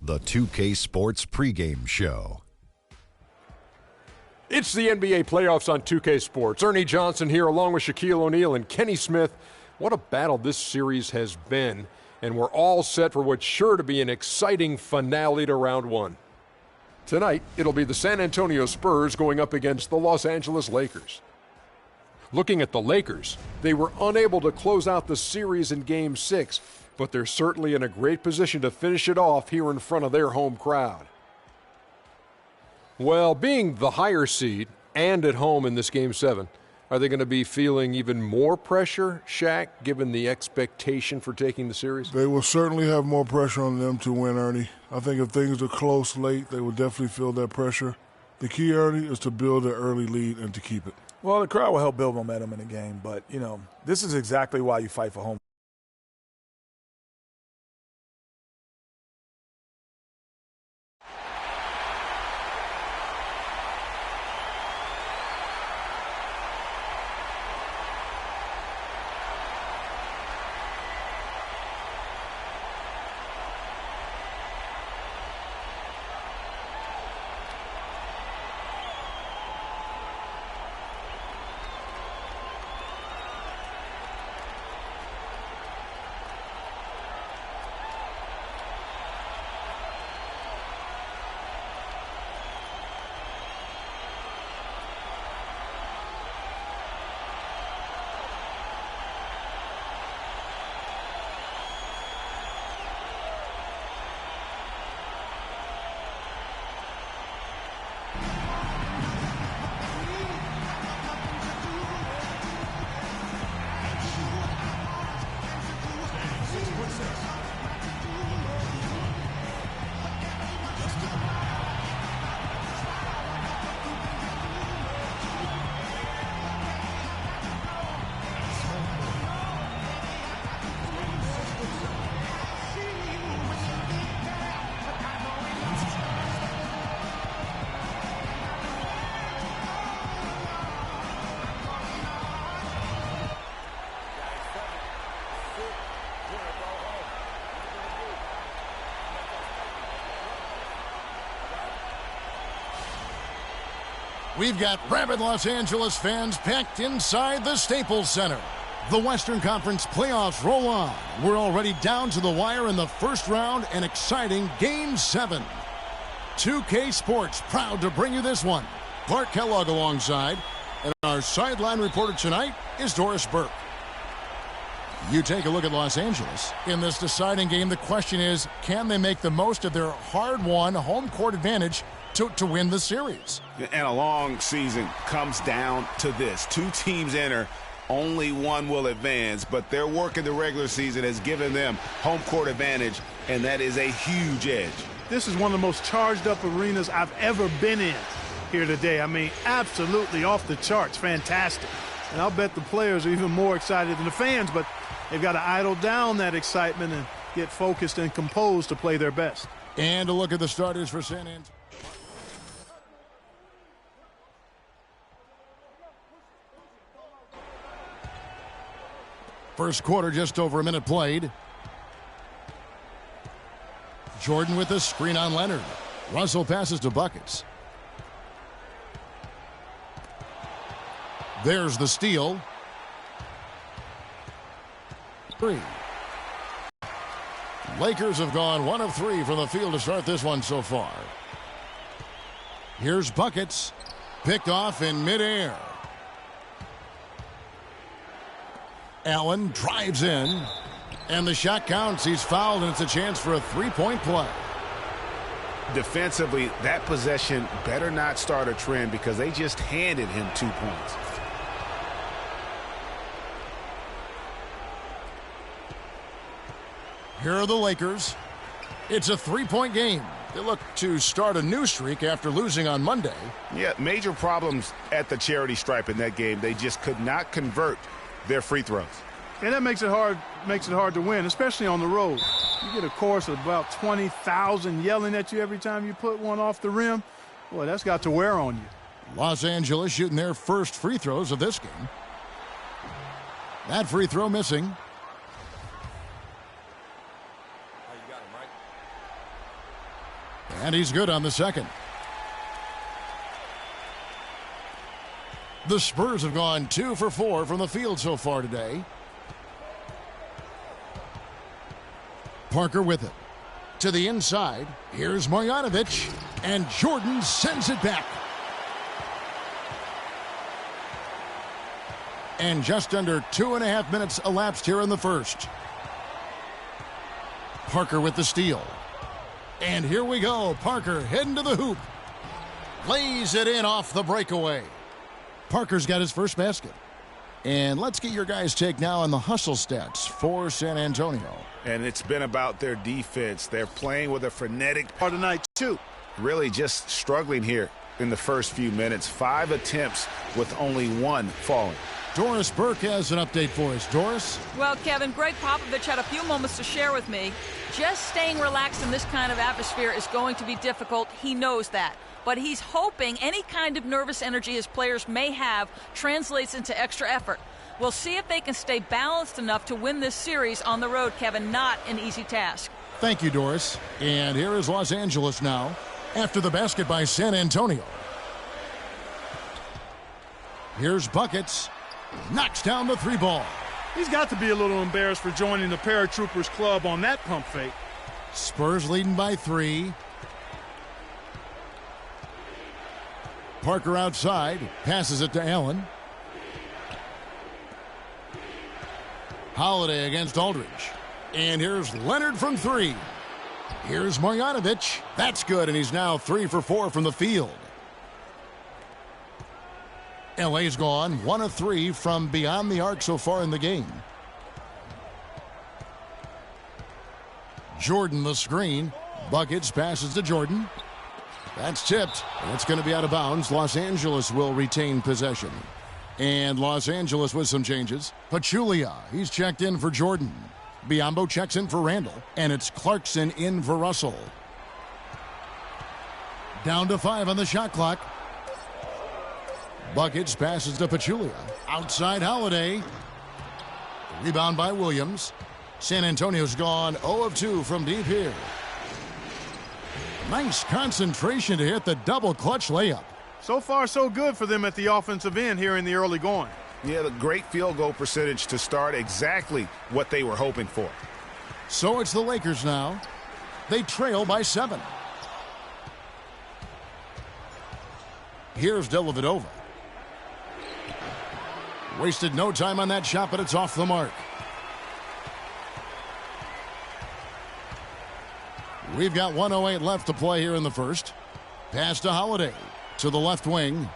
The 2K Sports pregame show. It's the NBA playoffs on 2K Sports. Ernie Johnson here along with Shaquille O'Neal and Kenny Smith. What a battle this series has been, and we're all set for what's sure to be an exciting finale to round one. Tonight, it'll be the San Antonio Spurs going up against the Los Angeles Lakers. Looking at the Lakers, they were unable to close out the series in Game 6, but they're certainly in a great position to finish it off here in front of their home crowd. Well, being the higher seed and at home in this Game 7, are they going to be feeling even more pressure, Shaq, given the expectation for taking the series? They will certainly have more pressure on them to win, Ernie. I think if things are close late, they will definitely feel that pressure. The key, Ernie, is to build an early lead and to keep it. Well, the crowd will help build momentum in the game, but, this is exactly why you fight for home. We've got rabid Los Angeles fans packed inside the Staples Center. The Western Conference playoffs roll on. We're already down to the wire in the first round, an exciting Game 7. 2K Sports proud to bring you this one. Clark Kellogg alongside, and our sideline reporter tonight is Doris Burke. You take a look at Los Angeles. In this deciding game, the question is, can they make the most of their hard-won home court advantage to win the series? And a long season comes down to this. Two teams enter, only one will advance, but their work in the regular season has given them home court advantage, and that is a huge edge. This is one of the most charged up arenas I've ever been in here today. I mean, absolutely off the charts, fantastic. And I'll bet the players are even more excited than the fans, but they've got to idle down that excitement and get focused and composed to play their best. And a look at the starters for San Antonio. First quarter, just over a minute played. Jordan with a screen on Leonard. Russell passes to Buckets. There's the steal. 3. Lakers have gone 1 of 3 from the field to start this one so far. Here's Buckets. Picked off in midair. Allen drives in, and the shot counts. He's fouled, and it's a chance for a three-point play. Defensively, that possession better not start a trend because they just handed him 2 points. Here are the Lakers. It's a three-point game. They look to start a new streak after losing on Monday. Yeah, major problems at the charity stripe in that game. They just could not convert their free throws. And that makes it hard to win, especially on the road. You get a chorus of about 20,000 yelling at you every time you put one off the rim. Boy, that's got to wear on you. Los Angeles shooting their first free throws of this game. That free throw missing. And he's good on the second. The Spurs have gone 2 for 4 from the field so far today. Parker with it. To the inside. Here's Marjanovic. And Jordan sends it back. And just under 2.5 minutes elapsed here in the first. Parker with the steal. And here we go. Parker heading to the hoop. Lays it in off the breakaway. Parker's got his first basket. And let's get your guys' take now on the hustle stats for San Antonio. And it's been about their defense. They're playing with a frenetic Part of night two. Really just struggling here in the first few minutes. 5 attempts with only 1 falling. Doris Burke has an update for us. Doris? Well, Kevin, Greg Popovich had a few moments to share with me. Just staying relaxed in this kind of atmosphere is going to be difficult. He knows that. But he's hoping any kind of nervous energy his players may have translates into extra effort. We'll see if they can stay balanced enough to win this series on the road, Kevin. Not an easy task. Thank you, Doris. And here is Los Angeles now after the basket by San Antonio. Here's Buckets. Knocks down the 3 ball. He's got to be a little embarrassed for joining the Paratroopers club on that pump fake. Spurs leading by 3. Parker outside. Passes it to Allen. Holiday against Aldridge. And here's Leonard from 3. Here's Marjanovic. That's good, and he's now 3 for 4 from the field. LA's gone 1 of 3 from beyond the arc so far in the game. Jordan the screen. Buckets passes to Jordan. That's tipped. It's going to be out of bounds. Los Angeles will retain possession. And Los Angeles with some changes. Pachulia, he's checked in for Jordan. Biyombo checks in for Randall. And it's Clarkson in for Russell. Down to 5 on the shot clock. Buckets passes to Pachulia. Outside Holiday. Rebound by Williams. San Antonio's gone 0 of 2 from deep here. Nice concentration to hit the double clutch layup. So far, so good for them at the offensive end here in the early going. Yeah, the great field goal percentage to start, exactly what they were hoping for. So it's the Lakers now. They trail by 7. Here's Dellavedova. Wasted no time on that shot, but it's off the mark. We've got 1:08 left to play here in the first. Pass to Holiday. To the left wing.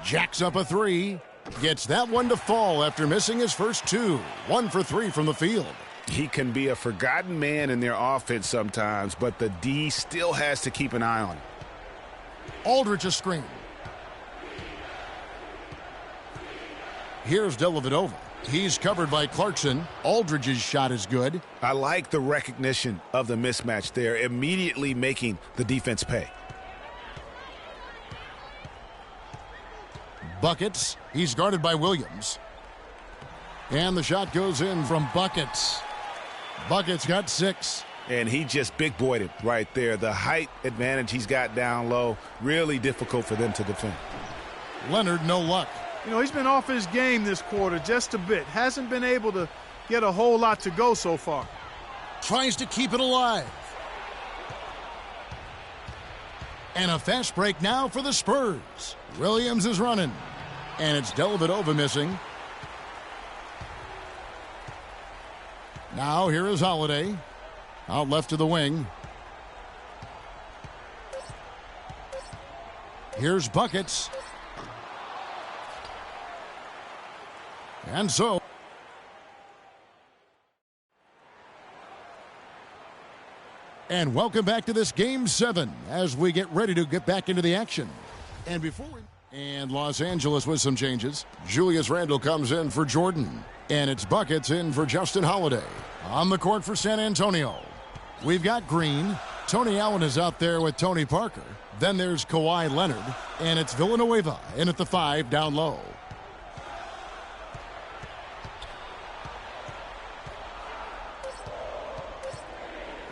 Jacks up a 3. Gets that one to fall after missing his first 2. 1 for 3 from the field. He can be a forgotten man in their offense sometimes, but the D still has to keep an eye on him. Aldridge a screen. Here's Dellavedova. He's covered by Clarkson. Aldridge's shot is good. I like the recognition of the mismatch there, immediately making the defense pay. Buckets. He's guarded by Williams. And the shot goes in from Buckets. Buckets got 6. And he just big-boyed it right there. The height advantage he's got down low, really difficult for them to defend. Leonard, no luck. You know, he's been off his game this quarter just a bit. Hasn't been able to get a whole lot to go so far. Tries to keep it alive. And a fast break now for the Spurs. Williams is running. And it's Dellavedova missing. Now here is Holiday. Out left to the wing. Here's Buckets. And so. And welcome back to this Game 7 as we get ready to get back into the action. And Los Angeles with some changes. Julius Randle comes in for Jordan. And it's Buckets in for Justin Holiday. On the court for San Antonio, we've got Green. Tony Allen is out there with Tony Parker. Then there's Kawhi Leonard. And it's Villanueva in at the 5 down low.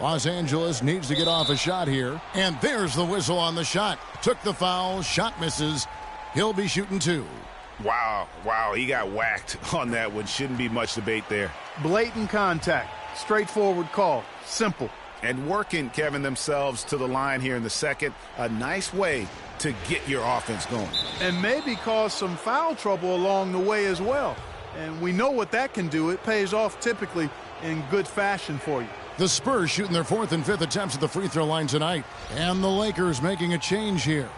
Los Angeles needs to get off a shot here. And there's the whistle on the shot. Took the foul. Shot misses. He'll be shooting 2. Wow, he got whacked on that one. Shouldn't be much debate there. Blatant contact. Straightforward call. Simple. And working, Kevin, themselves to the line here in the second. A nice way to get your offense going. And maybe cause some foul trouble along the way as well. And we know what that can do. It pays off typically in good fashion for you. The Spurs shooting their 4th and 5th attempts at the free throw line tonight. And the Lakers making a change here.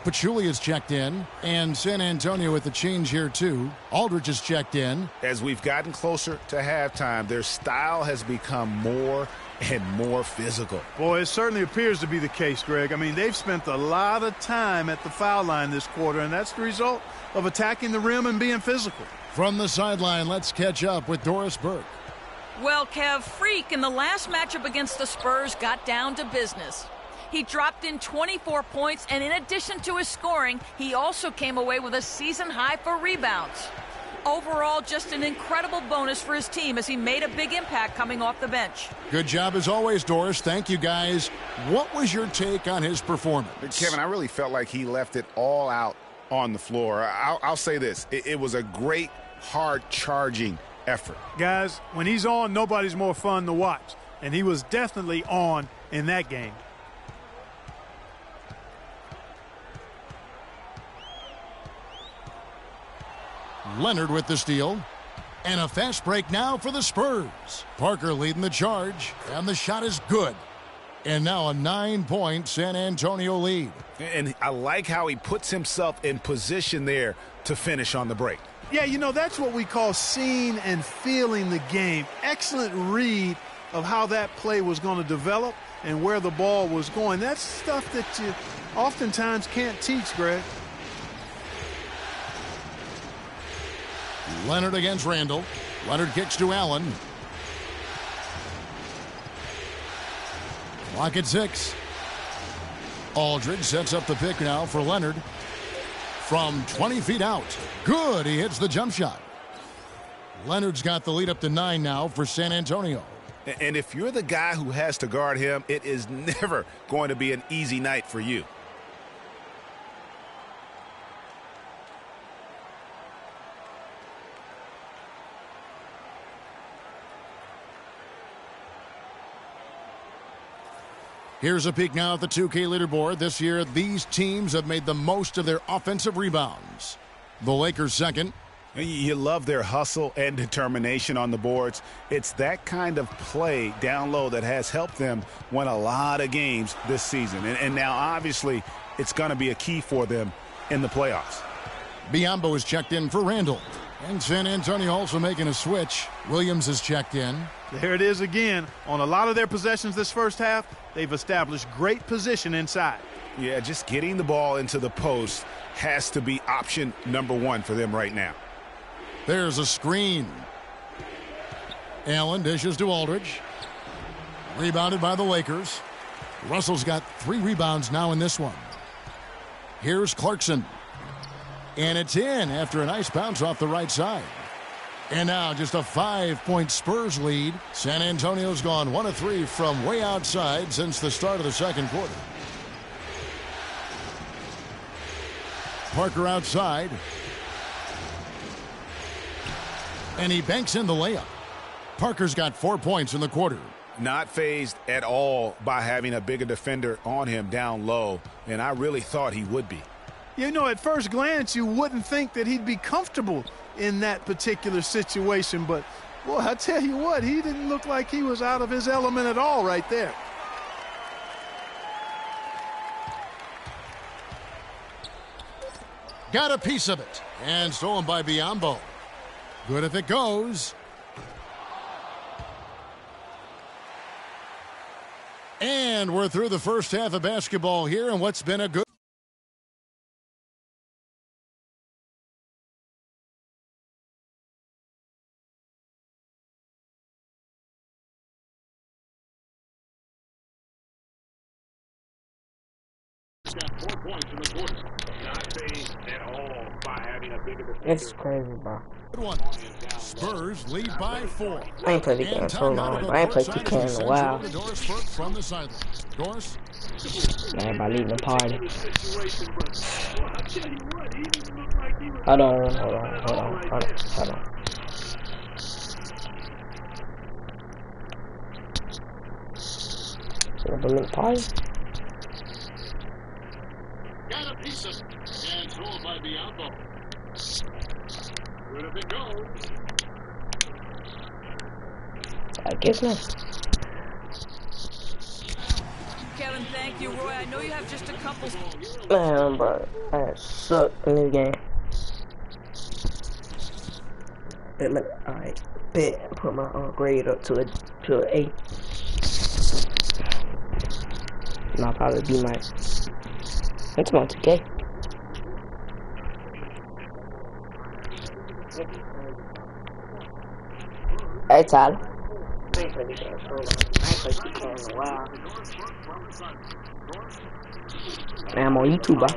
Pachulia is checked in, and San Antonio with the change here too. Aldridge is checked in. As we've gotten closer to halftime, their style has become more and more physical. Boy, it certainly appears to be the case, Greg. I mean, they've spent a lot of time at the foul line this quarter, and that's the result of attacking the rim and being physical. From the sideline, let's catch up with Doris Burke. Well, Kev, Freak in the last matchup against the Spurs got down to business. He dropped in 24 points, and in addition to his scoring, he also came away with a season high for rebounds. Overall, just an incredible bonus for his team as he made a big impact coming off the bench. Good job as always, Doris. Thank you, guys. What was your take on his performance? Kevin, I really felt like he left it all out on the floor. I'll say this. It was a great, hard-charging effort. Guys, when he's on, nobody's more fun to watch. And he was definitely on in that game. Leonard with the steal. And a fast break now for the Spurs. Parker leading the charge. And the shot is good. And now a 9-point San Antonio lead. And I like how he puts himself in position there to finish on the break. Yeah, you know, that's what we call seeing and feeling the game. Excellent read of how that play was going to develop and where the ball was going. That's stuff that you oftentimes can't teach, Greg. Leonard against Randall. Leonard kicks to Allen. Clock at 6. Aldridge sets up the pick now for Leonard. From 20 feet out. Good. He hits the jump shot. Leonard's got the lead up to 9 now for San Antonio. And if you're the guy who has to guard him, it is never going to be an easy night for you. Here's a peek now at the 2K leaderboard. This year, these teams have made the most of their offensive rebounds. The Lakers second. You love their hustle and determination on the boards. It's that kind of play down low that has helped them win a lot of games this season. And now, obviously, it's going to be a key for them in the playoffs. Biyombo is checked in for Randall. And San Antonio also making a switch. Williams is checked in. There it is again. On a lot of their possessions this first half, they've established great position inside. Yeah, just getting the ball into the post has to be option number 1 for them right now. There's a screen. Allen dishes to Aldridge. Rebounded by the Lakers. Russell's got 3 rebounds now in this one. Here's Clarkson. And it's in after a nice bounce off the right side. And now just a 5-point Spurs lead. San Antonio's gone 1 of 3 from way outside since the start of the second quarter. Parker outside. And he banks in the layup. Parker's got 4 points in the quarter. Not fazed at all by having a bigger defender on him down low, and I really thought he would be. You know, at first glance, you wouldn't think that he'd be comfortable in that particular situation, but, boy, I tell you what, he didn't look like he was out of his element at all right there. Got a piece of it, and stolen by Biyombo. Good if it goes. And we're through the first half of basketball here, and what's been a good Got 4 points in the quarter. Not fazed at all by having It's crazy, bro. Good one. Spurs lead by 4. I ain't played the game so long. I ain't played 2K in a while. Doris Burke from the sideline. Doris. Everybody leaving the party. Hold on. Everybody leaving the party? Got a piece of and sold by Bianco. Good if it goes. I guess not. Kevin, thank you. Roy, I know you have just a couple. Man, bro, I suck in this game. Alright, bet. Put my grade up to an A. And I'll probably be my. It's my 2K. Hey, Tyler. I ain't played this game so long. I ain't played 2K in a while. Man, I'm on YouTube, bro.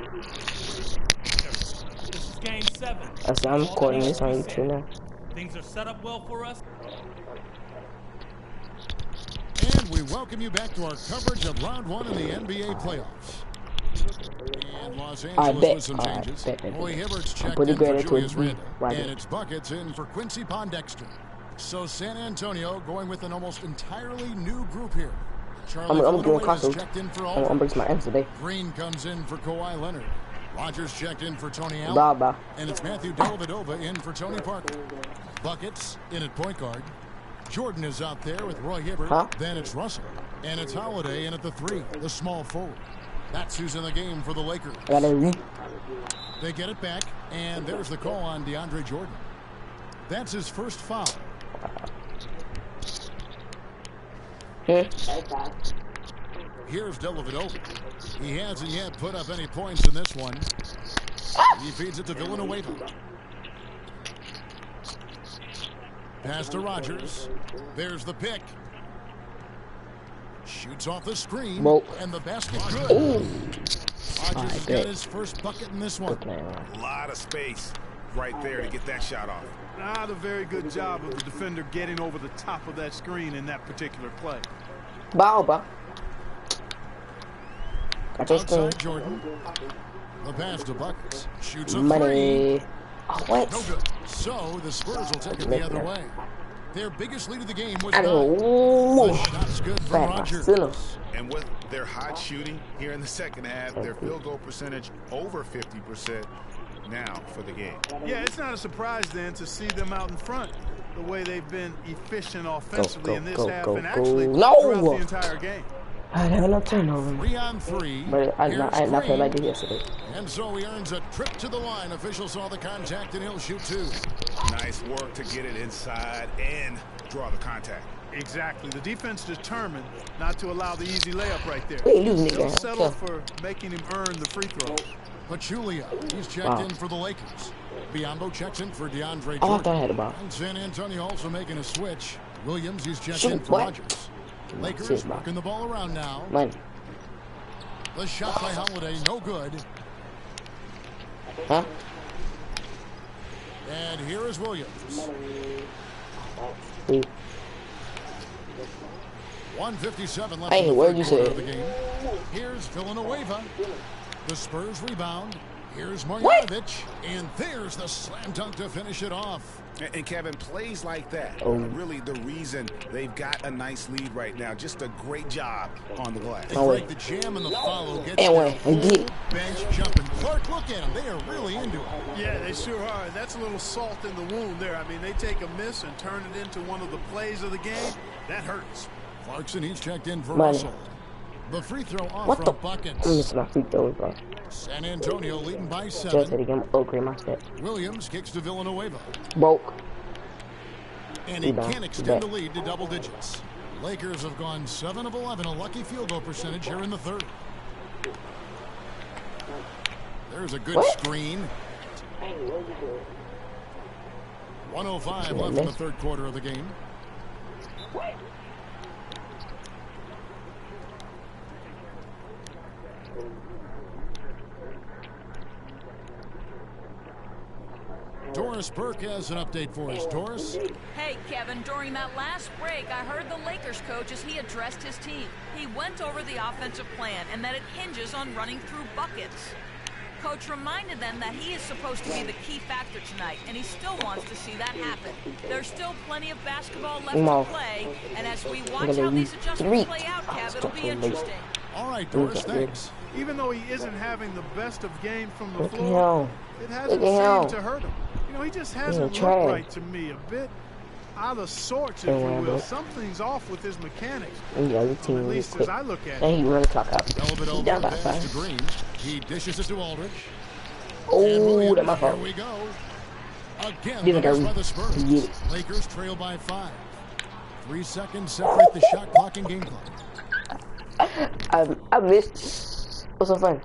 This is game 7. I'm recording this on YouTube now. Things are set up well for us. And we welcome you back to our coverage of round 1 in the NBA playoffs. And Los Angeles with some changes. Roy Hibbert's checked in for Julius Randle. And it's Buckets in for Quincy Pondexter. So San Antonio going with an almost entirely new group here. I'm doing consoles. Checked in for I'm breaking my ankle today. Green comes in for Kawhi Leonard. Rogers checked in for Tony Allen. Bye. And it's Matthew Dellavedova in for Tony Parker. Buckets in at point guard. Jordan is out there with Roy Hibbert. Then it's Russell. And it's Holiday in at the 3, the small forward. That's who's in the game for the Lakers. They get it back, and there's the call on DeAndre Jordan. That's his first foul. Here's Dellavedova. He hasn't yet put up any points in this one. He feeds it to Villanueva. Pass to Rogers. There's the pick. Shoots off the screen. And the basket good. Rogers has got his first bucket in this one. A lot of space right there to get that shot off. Not a very good job of the defender getting over the top of that screen in that particular play. Bye. Outside Jordan. The pass to Buckets. Shoots a Money. three. Oh, what? No good. So the Spurs will take it the other way. Their biggest lead of the game was the shot's good for Rogers. And with their hot shooting here in the second half, their field goal percentage over 50% now for the game. Yeah, it's not a surprise then to see them out in front the way they've been efficient offensively in this half and actually throughout the entire game. I have no turnover. 3 on 3. But I did not feel like it yesterday. And so he earns a trip to the line. Official saw the contact and he'll shoot 2. Nice work to get it inside and draw the contact. Exactly. The defense determined not to allow the easy layup right there. They'll settle for making him earn the free throw. Pachulia, he's checked in for the Lakers. Biyombo checks in for DeAndre Jordan. I thought I had a ball. And San Antonio also making a switch. Williams, he's checked in for Rogers. Lakers working the ball around now. The shot by Holiday, no good. And here is Williams. 1:57 left in the third quarter of the game. Here's Villanueva. The Spurs rebound. Here's Marjanovic. And there's the slam dunk to finish it off. And Kevin, plays like that are really the reason they've got a nice lead right now. Just a great job on the glass. They break the jam and the follow. Gets bench jumping. Clark, look at them. They are really into it. Yeah, they sure are. And that's a little salt in the wound there. I mean, they take a miss and turn it into one of the plays of the game. That hurts. Clarkson, he's checked in for Russell. The free throw off from Buckets. I'm missing my free throws, bro. San Antonio leading by 7. Williams kicks to Villanueva. Broke. And he can't extend the lead to double digits. Lakers have gone 7 of 11, a lucky field goal percentage here in the third. There's a good screen. 1:05 left in the third quarter of the game. Doris Burke has an update for us. Doris? Hey, Kevin, during that last break, I heard the Lakers coach as he addressed his team. He went over the offensive plan and that it hinges on running through buckets. Coach reminded them that he is supposed to be the key factor tonight, and he still wants to see that happen. There's still plenty of basketball left to play, and as we watch how these adjustments play out, Kev, it'll be interesting. All right, Doris, thanks. Even though he isn't having the best of games from the floor, it hasn't seemed to hurt him. You know, he just hasn't looked right to me. A bit out of sorts, if you will. Something's off with his mechanics. At least as I look at it. And he really clock out. He down by 5. To Green. He dishes it to Aldridge. Oh, that's my fault. Here we go. Again, Give it by the Spurs. Lakers trail by 5. 3 seconds separate the shot clock and game clock. I missed. What's so funny?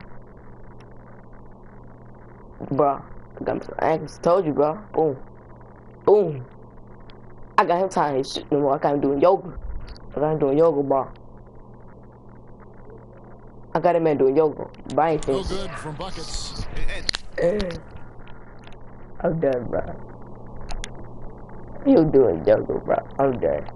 Bro, I got some ankles. Told you, bro. Boom. Boom. I got him tying his shit no more. I got him doing yoga. Bro. I got him man doing yoga. But I ain't No finished. good from buckets. I'm done, bro. You doing yoga, bro. I'm done.